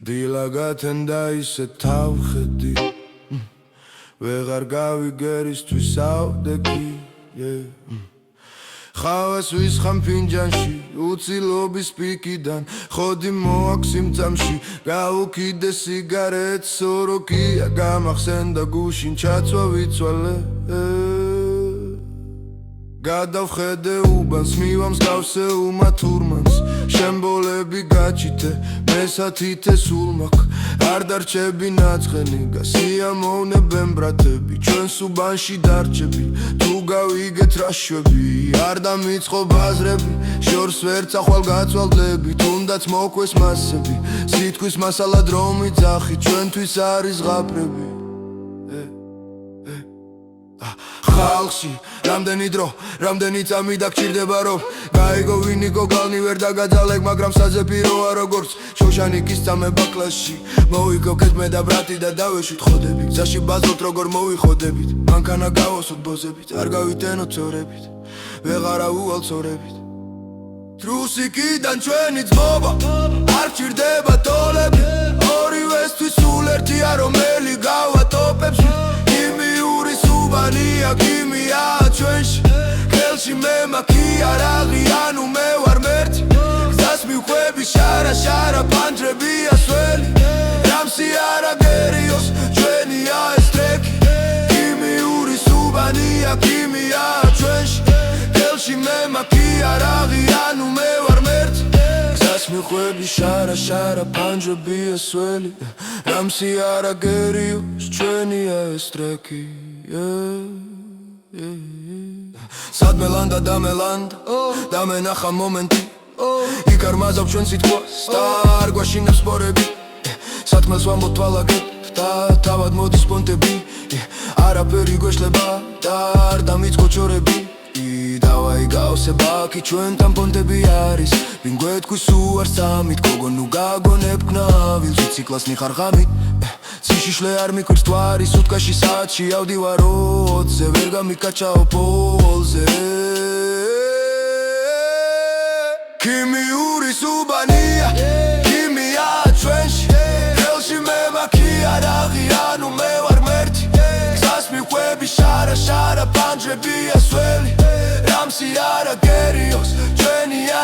დილაგათენ და ისე თავხედი ვეღარ გავიგერისთვის ავდეგი ხავას ვისხამ ფინჯანში უცილობის პიკიდან ხოდი მოაქვს იმწამში გავუკიდე სიგარეტს სოროკია გამახსენდა გუშინ ჩაცვა ვიცვალე გადავხედე უბანს მივამს გავსე უმათურმანს შემბოლები გაჩითე მესათითე სულმაქ არ დარჩები ნაცხენი გასიამოვნებენ ბრატები ჩვენს უბანში დარჩები თუ გავიგეთ რა შვები არ დამიწყო ბაზრები შორს ვერც ახვალ გაწვალდები თუნდაც მოკვეს მასები სიტყვის მასალად რომ იძახი ჩვენთვის არის ღაფრები ხალხში რამდენი დრო, რამდენი წამი დაგჭირდება რომ გაიგო ვინიკო გალნი ვერ დაგაძალებ მაგრამ საზეპიროა როგორც შოშანიკის წამება კლასში მოვიგოთ მე და ბრატი და დავეშვით ხოდები გზაში ბაზრობთ როგორ მოვიხოდებით მანქანა გავოსოთ ბოზებით არ გავიტენოთ წორებით ვეღარა უვალცორებით რუსიკიდან ჩვენი ძმობა არ ჭირდება ტოლები ორივესთვის სულ ერთია რომელი გავატოპებს გიმია ჩვენში ხელში მე მაքի არაღი ანუ მე ვარ მერთი გზას მივხვები შარა პანჯრებია სველი რამსი არაგერიოს ჩვენია ეს ტრეკი გიმიური სუბანია გიმია ჩვენში ხელში მე მაքի არაღი ანუ მე ვარ მერთი გზას მივხვები შარა პანჯრებია სველი რამსი არაგერიოს ჩვენია ეს ტრეკი სადმე ლანდა და მენახა მომენტი იქ არ მაზავ ჩვენ სიტყვას და არ გვაშინებს სპორები სათქმელს ვამბობ თვალაკეთ და თავად მოდის პონტები არაფერი გვეშლება და არ დამიწყო ჩორები დავაი გავსე ბაკი ჩვენთან პონტები არის ვინ გვეთქვის უარს სამით გოგო ნუ გაგონებ გნავილს ვიციკლას ნიხარ ღამით ციშიშლე არ მიკვირს თვარი სუტკაში საათში ავდივარ 20-ზე ვერ გამიკაჩაო პოლზე ქიმიური სუბანია ქიმია ჩვენში ხელში მე მაքի არაღი ანუ მე ვარ მერთი გზას მივხვები შარა პანჯრებია სველი რამსი არაგერიოს ჩვენია